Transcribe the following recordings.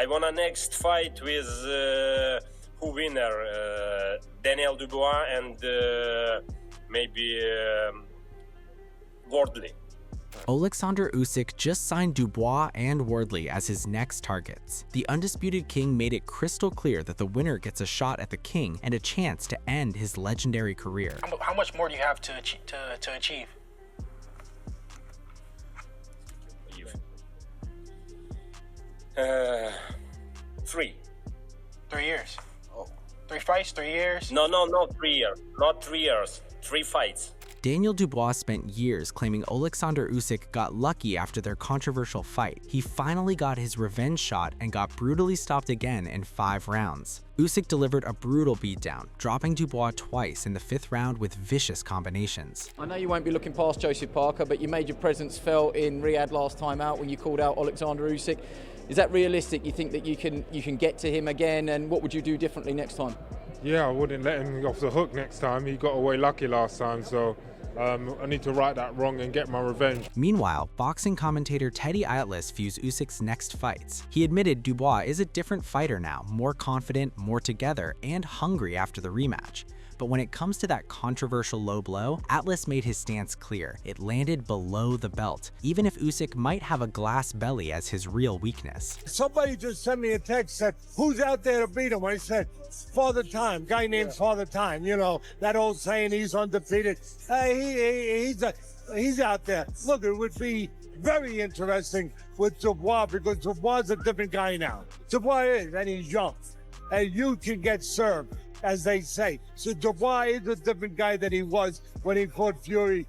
I want a next fight with who winner? Daniel Dubois and maybe Wardley. Oleksandr Usyk just signed Dubois and Wardley as his next targets. The undisputed king made it crystal clear that the winner gets a shot at the king and a chance to end his legendary career. How much more do you have to achieve? Three. 3 years. Oh. 3 fights, 3 years? No, not 3 years. Not 3 years. 3 fights. Daniel Dubois spent years claiming Oleksandr Usyk got lucky after their controversial fight. He finally got his revenge shot and got brutally stopped again in 5 rounds. Usyk delivered a brutal beatdown, dropping Dubois twice in the 5th round with vicious combinations. I know you won't be looking past Joseph Parker, but you made your presence felt in Riyadh last time out when you called out Oleksandr Usyk. Is that realistic? You think that you can get to him again, and what would you do differently next time? Yeah, I wouldn't let him off the hook next time. He got away lucky last time, so I need to right that wrong and get my revenge. Meanwhile, boxing commentator Teddy Atlas views Usyk's next fights. He admitted Dubois is a different fighter now, more confident, more together, and hungry after the rematch. But when it comes to that controversial low blow, Atlas made his stance clear. It landed below the belt, even if Usyk might have a glass belly as his real weakness. Somebody just sent me a text, said, who's out there to beat him? I said, Father Time, guy named Father Time. You know, that old saying, he's undefeated. He's out there. Look, it would be very interesting with Dubois because Dubois is a different guy now. Dubois is, and he's young. And you can get served, as they say. So Dubois is a different guy than he was when he fought when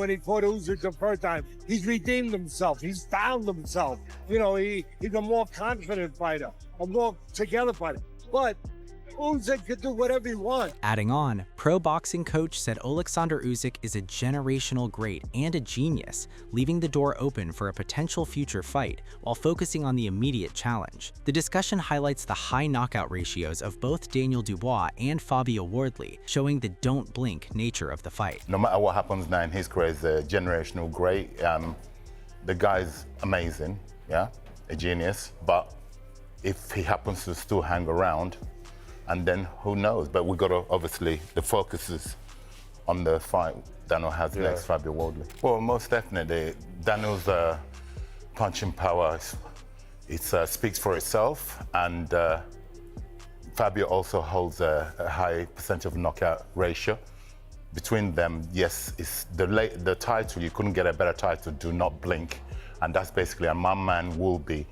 he fought Usyk the first time. He's redeemed himself. He's found himself. You know, he's a more confident fighter, a more together fighter. But Usyk could do whatever he wants. Adding on, pro boxing coach said Oleksandr Usyk is a generational great and a genius, leaving the door open for a potential future fight while focusing on the immediate challenge. The discussion highlights the high knockout ratios of both Daniel Dubois and Fabio Wardley, showing the don't blink nature of the fight. No matter what happens now in his career, he's a generational great. The guy's amazing, yeah, a genius, but if he happens to still hang around, and then who knows? But we got to, obviously, the focus is on the fight Daniel has next, Fabio Wardley. Well, most definitely, Daniel's punching power, it speaks for itself, and Fabio also holds a high percentage of knockout ratio. Between them, yes, it's the title, you couldn't get a better title, do not blink, and that's basically, and my man will be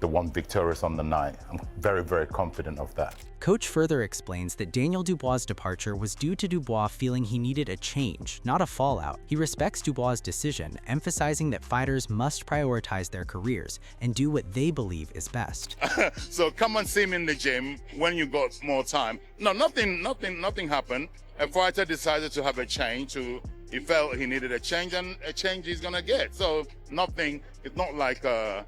the one victorious on the night. I'm very, very confident of that. Coach further explains that Daniel Dubois' departure was due to Dubois feeling he needed a change, not a fallout. He respects Dubois' decision, emphasizing that fighters must prioritize their careers and do what they believe is best. So come and see me in the gym when you got more time. No, nothing happened. A fighter decided to have a change. He felt he needed a change, and a change he's gonna get. So nothing. It's not like a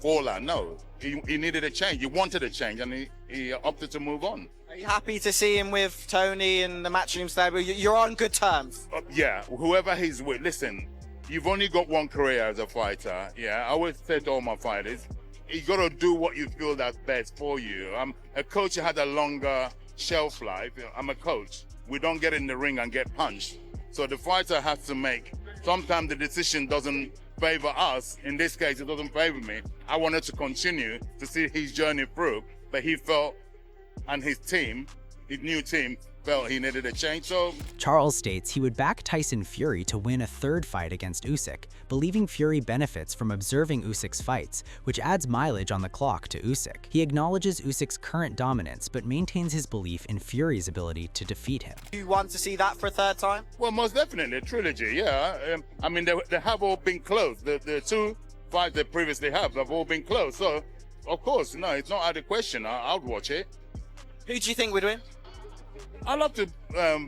fallout. No, he needed a change. He wanted a change, and he opted to move on. Are you happy to see him with Tony in the matchroom stable? You're on good terms. Yeah, whoever he's with. Listen, you've only got one career as a fighter. Yeah, I always say to all my fighters, you got to do what you feel that's best for you. A coach had a longer shelf life. I'm a coach. We don't get in the ring and get punched. So the fighter has to make. Sometimes the decision doesn't favor us. In this case, it doesn't favor me. I wanted to continue to see his journey through, but he felt, and his team, his new team, felt he needed a change. So Charles states he would back Tyson Fury to win a 3rd fight against Usyk, believing Fury benefits from observing Usyk's fights, which adds mileage on the clock to Usyk. He acknowledges Usyk's current dominance, but maintains his belief in Fury's ability to defeat him. Do you want to see that for a 3rd time? Well, most definitely, a trilogy, yeah. I mean, they have all been close. The 2 fights they previously have all been close. So, of course, no, it's not out of question. I'll watch it. Who do you think would win? I love to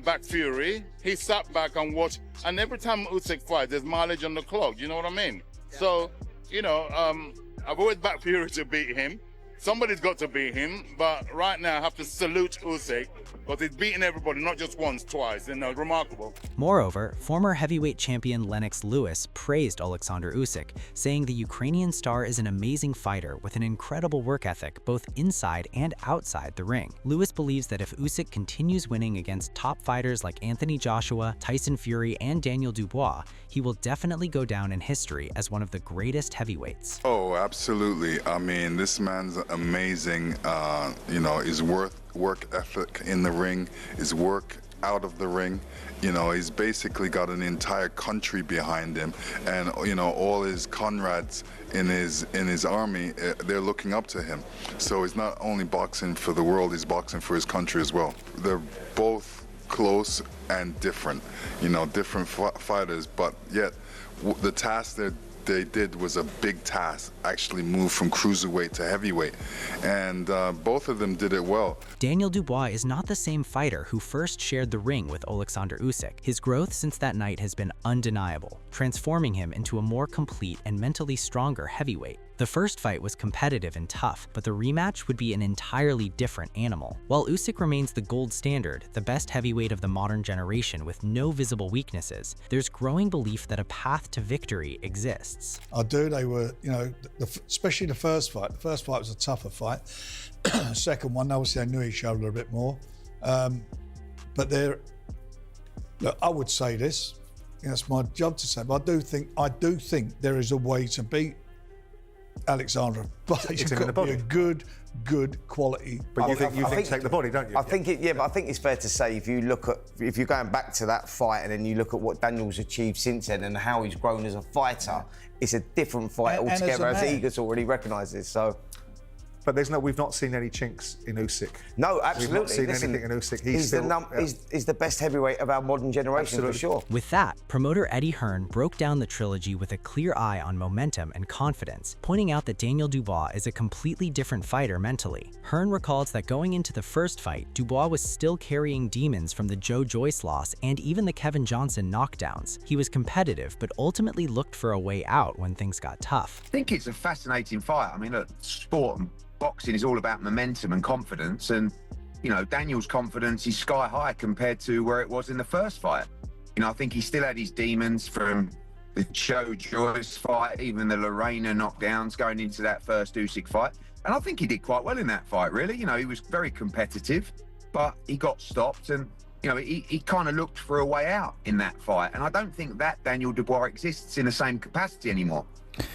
back Fury. He sat back and watched, and every time Usyk fights, there's mileage on the clock. You know what I mean? Yeah. So, you know, I've always backed Fury to beat him. Somebody's got to beat him, but right now I have to salute Usyk because he's beaten everybody, not just once, twice, and remarkable. Moreover, former heavyweight champion Lennox Lewis praised Oleksandr Usyk, saying the Ukrainian star is an amazing fighter with an incredible work ethic both inside and outside the ring. Lewis believes that if Usyk continues winning against top fighters like Anthony Joshua, Tyson Fury, and Daniel Dubois, he will definitely go down in history as one of the greatest heavyweights. Oh, absolutely. I mean, this man's amazing. You know, his work ethic in the ring, his work out of the ring. You know, he's basically got an entire country behind him, and you know, all his comrades in his army, they're looking up to him. So he's not only boxing for the world, he's boxing for his country as well. They're both close and different, you know, different fighters, but yet the task that they did was a big task, actually move from cruiserweight to heavyweight, and both of them did it well. Daniel Dubois is not the same fighter who first shared the ring with Oleksandr Usyk. His growth since that night has been undeniable, transforming him into a more complete and mentally stronger heavyweight. The first fight was competitive and tough, but the rematch would be an entirely different animal. While Usyk remains the gold standard, the best heavyweight of the modern generation with no visible weaknesses, there's growing belief that a path to victory exists. I do. They were, you know, especially the first fight. The first fight was a tougher fight. Second one, obviously, they knew each other a bit more. But look, I would say this. You know, it's my job to say, but I do think there is a way to beat Alexandra, but he's got to be a good quality. But you think take the body, don't you? I think but I think it's fair to say if you're going back to that fight and then you look at what Daniel's achieved since then and how he's grown as a fighter, it's a different fight altogether, as Igor's already recognises. So. But we've not seen any chinks in Usyk. No, absolutely. We've not seen anything in Usyk. He's the best heavyweight of our modern generation, for sure. With that, promoter Eddie Hearn broke down the trilogy with a clear eye on momentum and confidence, pointing out that Daniel Dubois is a completely different fighter mentally. Hearn recalls that going into the first fight, Dubois was still carrying demons from the Joe Joyce loss and even the Kevin Johnson knockdowns. He was competitive, but ultimately looked for a way out when things got tough. I think it's a fascinating fight. I mean, look, sport and boxing is all about momentum and confidence, and you know, Daniel's confidence is sky high compared to where it was in the first fight. You know, I think he still had his demons from the Joe Joyce fight, even the Lorena knockdowns going into that first Usyk fight, and I think he did quite well in that fight, really. You know, he was very competitive, but he got stopped, and you know, he kind of looked for a way out in that fight, and I don't think that Daniel Dubois exists in the same capacity anymore,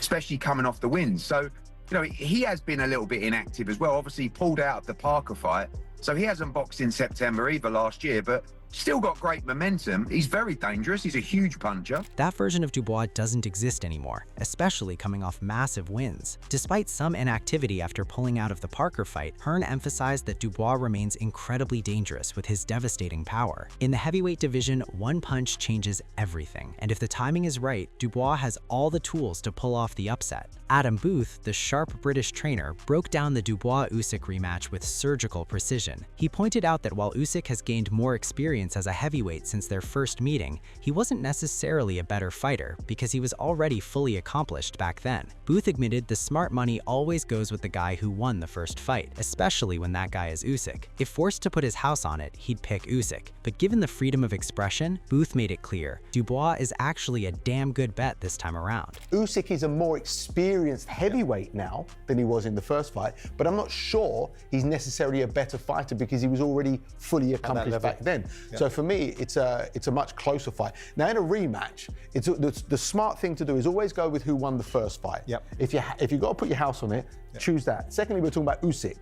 especially coming off the wins. So you know, he has been a little bit inactive as well. Obviously, he pulled out of the Parker fight, so he hasn't boxed in September either last year, but still got great momentum. He's very dangerous. He's a huge puncher. That version of Dubois doesn't exist anymore, especially coming off massive wins. Despite some inactivity after pulling out of the Parker fight, Hearn emphasized that Dubois remains incredibly dangerous with his devastating power. In the heavyweight division, one punch changes everything, and if the timing is right, Dubois has all the tools to pull off the upset. Adam Booth, the sharp British trainer, broke down the Dubois-Usyk rematch with surgical precision. He pointed out that while Usyk has gained more experience as a heavyweight since their first meeting, he wasn't necessarily a better fighter because he was already fully accomplished back then. Booth admitted the smart money always goes with the guy who won the first fight, especially when that guy is Usyk. If forced to put his house on it, he'd pick Usyk. But given the freedom of expression, Booth made it clear, Dubois is actually a damn good bet this time around. Usyk is a more experienced heavyweight now than he was in the first fight, but I'm not sure he's necessarily a better fighter because he was already fully accomplished back then. Yeah. So for me, it's a much closer fight. Now in a rematch, the smart thing to do is always go with who won the first fight. Yep. If you've got to put your house on it, choose that. Secondly, we're talking about Usyk.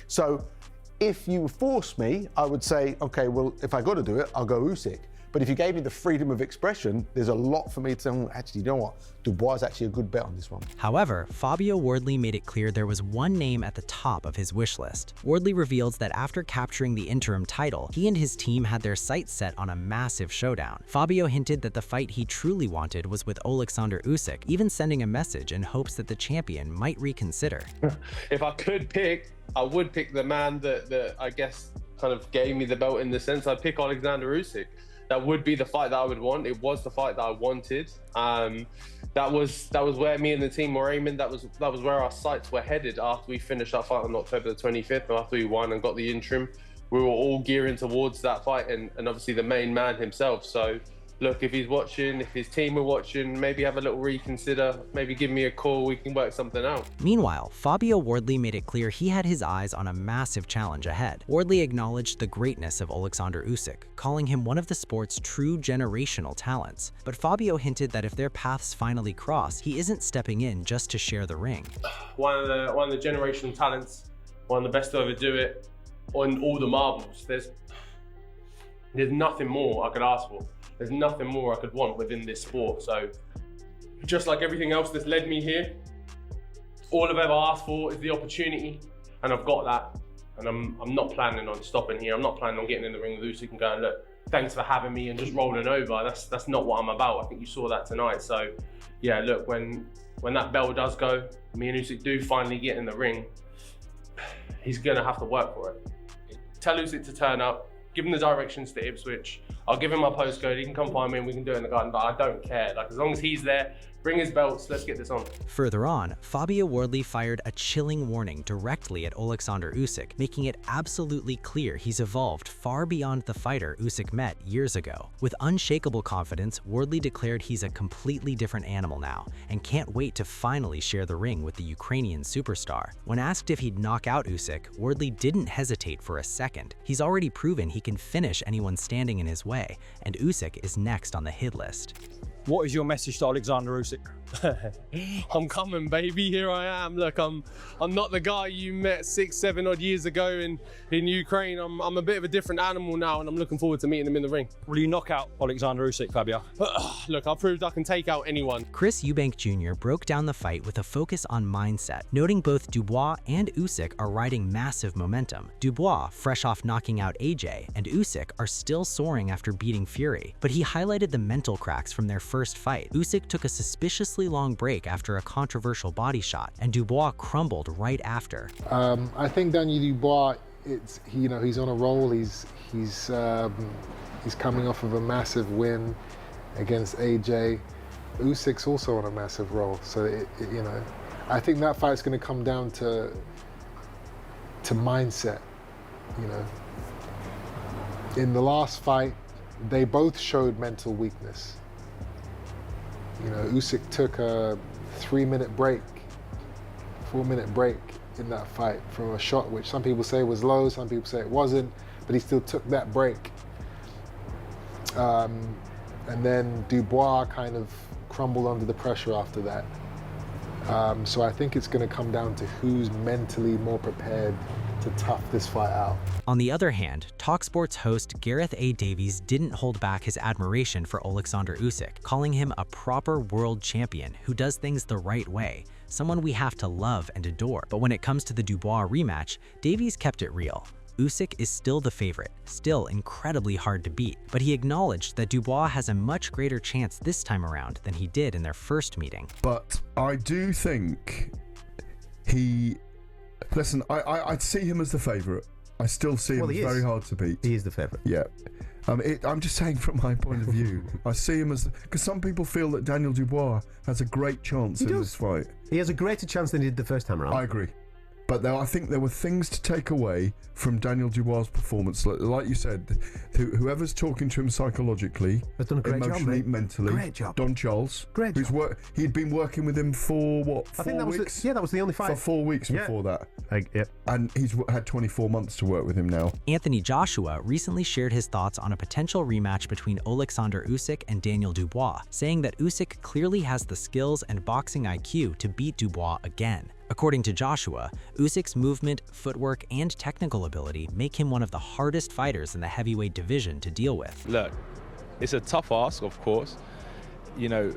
So if you force me, I would say, okay, well, if I got to do it, I'll go Usyk. But if you gave me the freedom of expression, there's a lot for me to say, actually, you know what? Dubois is actually a good bet on this one. However, Fabio Wardley made it clear there was one name at the top of his wish list. Wardley reveals that after capturing the interim title, he and his team had their sights set on a massive showdown. Fabio hinted that the fight he truly wanted was with Oleksandr Usyk, even sending a message in hopes that the champion might reconsider. If I could pick, I would pick the man that I guess kind of gave me the belt in the sense. I'd pick Oleksandr Usyk. That would be the fight that I would want. It was the fight that I wanted. that was where me and the team were aiming. That was where our sights were headed after we finished our fight on October the 25th, after we won and got the interim. We were all gearing towards that fight, and obviously the main man himself. So look, if he's watching, if his team are watching, maybe have a little reconsider, maybe give me a call, we can work something out. Meanwhile, Fabio Wardley made it clear he had his eyes on a massive challenge ahead. Wardley acknowledged the greatness of Oleksandr Usyk, calling him one of the sport's true generational talents. But Fabio hinted that if their paths finally cross, he isn't stepping in just to share the ring. One of the generational talents, one of the best to ever do it, on all the marbles. There's nothing more I could ask for. There's nothing more I could want within this sport. So just like everything else that's led me here, all I've ever asked for is the opportunity, and I've got that. And I'm not planning on stopping here. I'm not planning on getting in the ring with Usyk and going, look, thanks for having me, and just rolling over. That's not what I'm about. I think you saw that tonight. So yeah, look, when that bell does go, me and Usyk do finally get in the ring, he's gonna have to work for it. Tell Usyk to turn up, give him the directions to Ipswich. I'll give him my postcode, he can come find me and we can do it in the garden, but I don't care. Like, as long as he's there, bring his belts, let's get this on. Further on, Fabio Wardley fired a chilling warning directly at Oleksandr Usyk, making it absolutely clear he's evolved far beyond the fighter Usyk met years ago. With unshakable confidence, Wardley declared he's a completely different animal now and can't wait to finally share the ring with the Ukrainian superstar. When asked if he'd knock out Usyk, Wardley didn't hesitate for a second. He's already proven he can finish anyone standing in his way, and Usyk is next on the hit list. What is your message to Oleksandr Usyk? I'm coming, baby. Here I am. Look, I'm not the guy you met 6, 7 odd years ago in Ukraine. I'm a bit of a different animal now, and I'm looking forward to meeting him in the ring. Will you knock out Oleksandr Usyk, Fabio? Look, I've proved I can take out anyone. Chris Eubank Jr. broke down the fight with a focus on mindset, noting both Dubois and Usyk are riding massive momentum. Dubois, fresh off knocking out AJ, and Usyk are still soaring after beating Fury, but he highlighted the mental cracks from their first fight. Usyk took a suspiciously long break after a controversial body shot, and Dubois crumbled right after. I think Daniel Dubois, he's on a roll. He's coming off of a massive win against AJ. Usyk's also on a massive roll, so I think that fight's going to come down to mindset. In the last fight, they both showed mental weakness. Usyk took a 3-minute break, 4-minute break in that fight from a shot which some people say was low, some people say it wasn't, but he still took that break. And then Dubois kind of crumbled under the pressure after that. So I think it's going to come down to who's mentally more prepared to tough this fight out. On the other hand, TalkSport's host Gareth A. Davies didn't hold back his admiration for Oleksandr Usyk, calling him a proper world champion who does things the right way, someone we have to love and adore. But when it comes to the Dubois rematch, Davies kept it real. Usyk is still the favorite, still incredibly hard to beat, but he acknowledged that Dubois has a much greater chance this time around than he did in their first meeting. But I do think listen, I'd see him as the favourite. I still see him as very hard to beat. He is the favourite. Yeah. I'm just saying from my point of view. I see him as... Because some people feel that Daniel Dubois has a great chance in this fight. He has a greater chance than he did the first time around. I agree. But I think there were things to take away from Daniel Dubois' performance. Like you said, whoever's talking to him psychologically, has done a great emotionally, job, mentally. Great job. Don Charles. Great job. He'd been working with him for, what, 4 weeks? I think that was that was the only fight. For 4 weeks before that. Yep. And he's had 24 months to work with him now. Anthony Joshua recently shared his thoughts on a potential rematch between Oleksandr Usyk and Daniel Dubois, saying that Usyk clearly has the skills and boxing IQ to beat Dubois again. According to Joshua, Usyk's movement, footwork, and technical ability make him one of the hardest fighters in the heavyweight division to deal with. Look, it's a tough ask, of course. The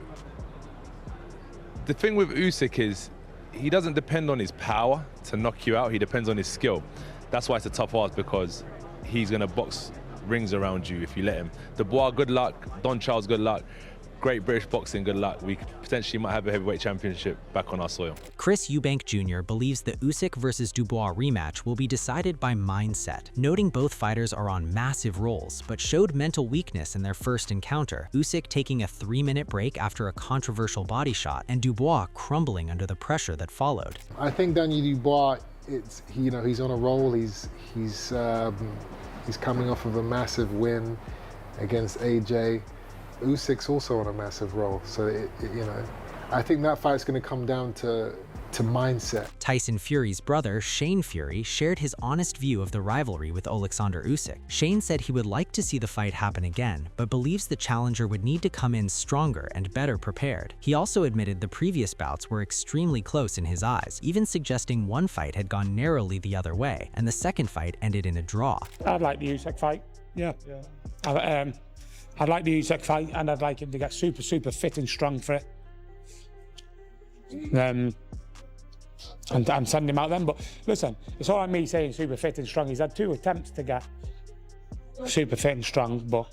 thing with Usyk is he doesn't depend on his power to knock you out, he depends on his skill. That's why it's a tough ask, because he's going to box rings around you if you let him. Dubois, good luck. Don Charles, good luck. great British boxing, good luck. We potentially might have a heavyweight championship back on our soil. Chris Eubank Jr. believes the Usyk versus Dubois rematch will be decided by mindset, noting both fighters are on massive rolls, but showed mental weakness in their first encounter, Usyk taking a 3-minute break after a controversial body shot, and Dubois crumbling under the pressure that followed. I think Daniel Dubois, he's on a roll. He's coming off of a massive win against AJ. Usyk's also on a massive roll, so I think that fight's going to come down to mindset. Tyson Fury's brother, Shane Fury, shared his honest view of the rivalry with Oleksandr Usyk. Shane said he would like to see the fight happen again, but believes the challenger would need to come in stronger and better prepared. He also admitted the previous bouts were extremely close in his eyes, even suggesting one fight had gone narrowly the other way, and the second fight ended in a draw. I'd like the Usyk fight, yeah. I'd like the Usyk fight, and I'd like him to get super, super fit and strong for it. And I'm sending him out then. But listen, it's all right me saying super fit and strong. He's had 2 attempts to get super fit and strong, but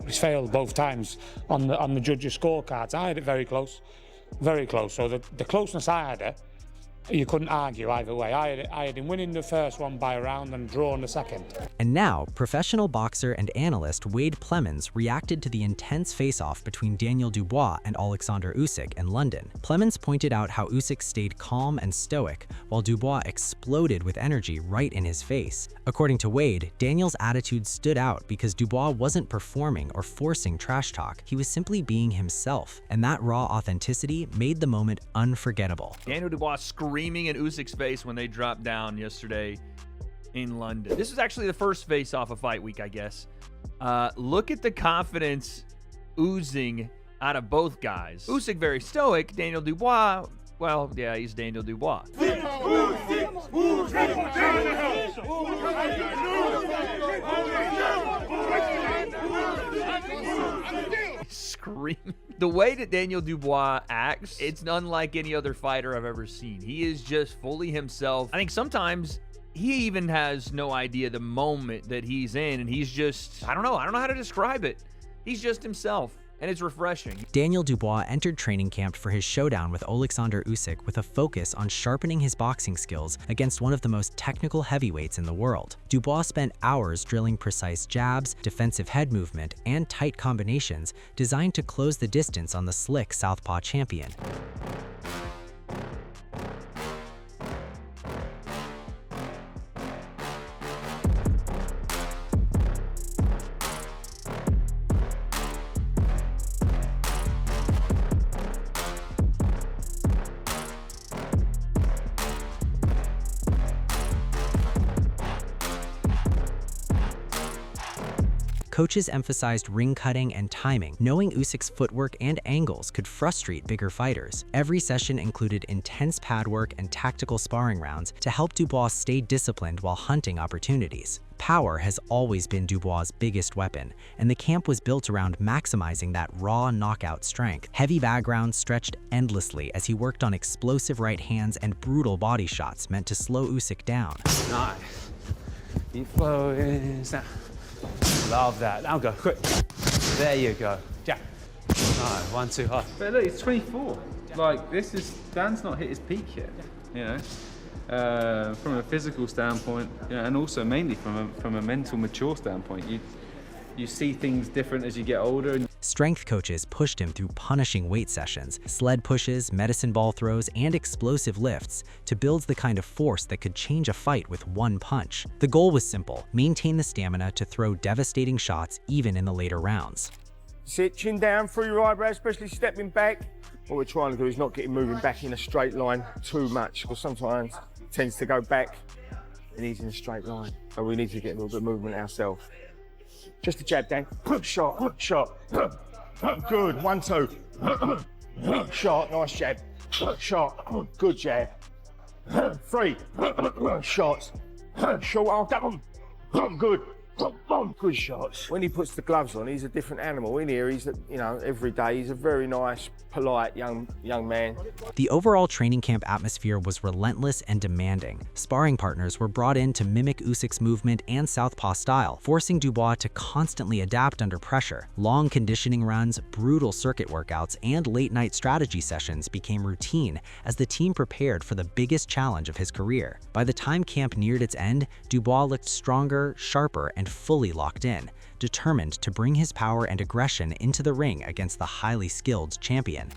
he's failed both times on the judges' scorecards. I had it very close, very close. So the closeness I had it, you couldn't argue either way. I had him winning the first one by a round and drawing the second. And now, professional boxer and analyst Wade Plemons reacted to the intense face-off between Daniel Dubois and Oleksandr Usyk in London. Plemons pointed out how Usyk stayed calm and stoic, while Dubois exploded with energy right in his face. According to Wade, Daniel's attitude stood out because Dubois wasn't performing or forcing trash talk. He was simply being himself, and that raw authenticity made the moment unforgettable. Daniel Dubois screaming in Usyk's face when they dropped down yesterday in London. This was actually the first face-off of fight week, I guess. Look at the confidence oozing out of both guys. Usyk very stoic. Daniel Dubois, well, yeah, he's Daniel Dubois. Screaming. The way that Daniel Dubois acts, it's unlike any other fighter I've ever seen. He is just fully himself. I think sometimes he even has no idea the moment that he's in, and he's just, I don't know how to describe it. He's just himself, and it's refreshing. Daniel Dubois entered training camp for his showdown with Oleksandr Usyk with a focus on sharpening his boxing skills against one of the most technical heavyweights in the world. Dubois spent hours drilling precise jabs, defensive head movement, and tight combinations designed to close the distance on the slick southpaw champion. Coaches emphasized ring cutting and timing, knowing Usyk's footwork and angles could frustrate bigger fighters. Every session included intense pad work and tactical sparring rounds to help Dubois stay disciplined while hunting opportunities. Power has always been Dubois' biggest weapon, and the camp was built around maximizing that raw knockout strength. Heavy backgrounds stretched endlessly as he worked on explosive right hands and brutal body shots meant to slow Usyk down. Nice. Keep flowing. Love that. Now go, quick. There you go. Jack. Alright, 1, 2, hard. But look, he's 24. Like, Dan's not hit his peak yet, you know? From a physical standpoint, and also mainly from a mental mature standpoint. You see things different as you get older. Strength coaches pushed him through punishing weight sessions, sled pushes, medicine ball throws, and explosive lifts to build the kind of force that could change a fight with one punch. The goal was simple: maintain the stamina to throw devastating shots even in the later rounds. Sit, chin down through your eyebrows, especially stepping back. What we're trying to do is not get him moving back in a straight line too much, because sometimes it tends to go back and he's in a straight line. So we need to get a little bit of movement ourselves. Just a jab, Dan. Shot, shot. Good, 1, 2. Shot, nice jab. Shot, good jab. 3 shots. Short arm, double. Good. boom, boom, good shots. When he puts the gloves on, he's a different animal. In here, he's, you know, every day, he's a very nice, polite young man. The overall training camp atmosphere was relentless and demanding. Sparring partners were brought in to mimic Usyk's movement and southpaw style, forcing Dubois to constantly adapt under pressure. Long conditioning runs, brutal circuit workouts, and late-night strategy sessions became routine as the team prepared for the biggest challenge of his career. By the time camp neared its end, Dubois looked stronger, sharper, and fully locked in, determined to bring his power and aggression into the ring against the highly skilled champion.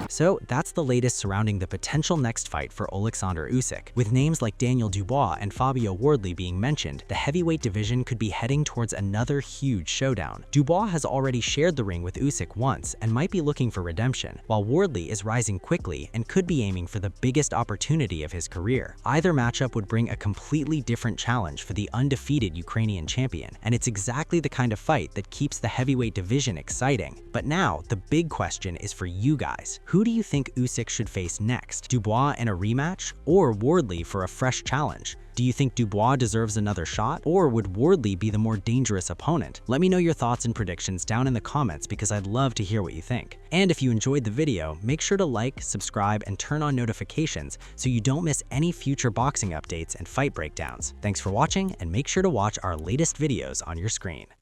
So that's the latest surrounding the potential next fight for Oleksandr Usyk. With names like Daniel Dubois and Fabio Wardley being mentioned, the heavyweight division could be heading towards another huge showdown. Dubois has already shared the ring with Usyk once and might be looking for redemption, while Wardley is rising quickly and could be aiming for the biggest opportunity of his career. Either matchup would bring a completely different challenge for the undefeated Ukrainian champion, and it's exactly the kind of fight that keeps the heavyweight division exciting. But now, the big question is for you guys. Who do you think Usyk should face next? Dubois in a rematch, or Wardley for a fresh challenge? Do you think Dubois deserves another shot, or would Wardley be the more dangerous opponent? Let me know your thoughts and predictions down in the comments because I'd love to hear what you think. And if you enjoyed the video, make sure to like, subscribe, and turn on notifications so you don't miss any future boxing updates and fight breakdowns. Thanks for watching, and make sure to watch our latest videos on your screen.